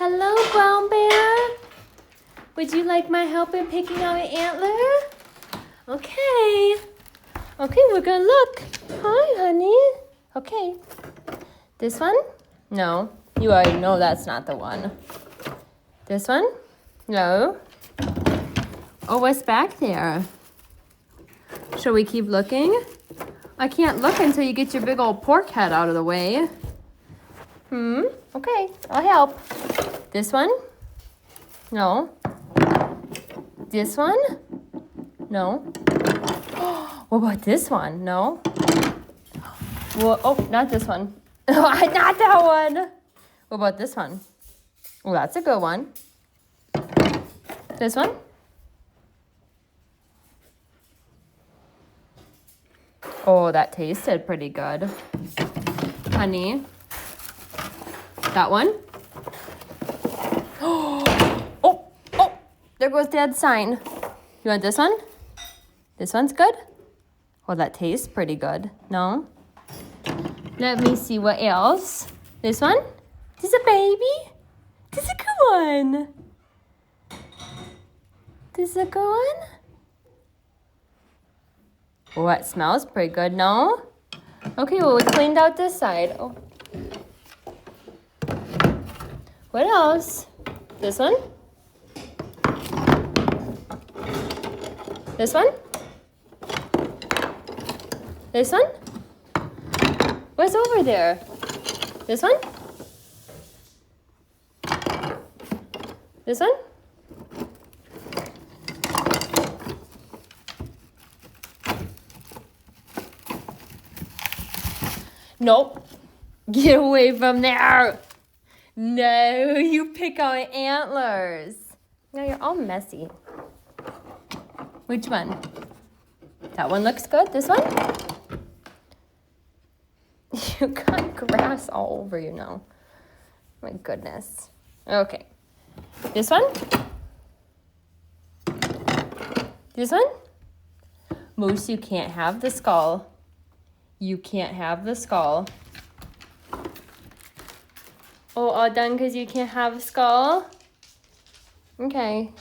Hello, brown bear. Would you like my help in picking out an antler? Okay. Okay, we're gonna look. Hi, honey. Okay. This one? No. You already know that's not the one. This one? No. Oh, what's back there? Shall we keep looking? I can't look until you get your big old pork head out of the way. Okay, I'll help. This one? No. This one? No. What about this one? No. Well, oh, not this one. Not that one. What about this one? Well, that's a good one. This one? Oh, that tasted pretty good. Honey. That one? Oh, there goes Dad's sign. You want this one? This one's good? Oh, that tastes pretty good. No? Let me see what else. This one? This is a baby? This is a good one. This is a good one? Oh, that smells pretty good, no? Okay, well, we cleaned out this side. Oh. What else? This one? This one? This one? What's over there? This one? This one? Nope. Get away from there. No, you pick out antlers. Now you're all messy. Which one? That one looks good. This one? You got grass all over you now. My goodness. Okay. This one? This one? Moose, you can't have the skull. You can't have the skull. Oh, all done because you can't have a skull? Okay.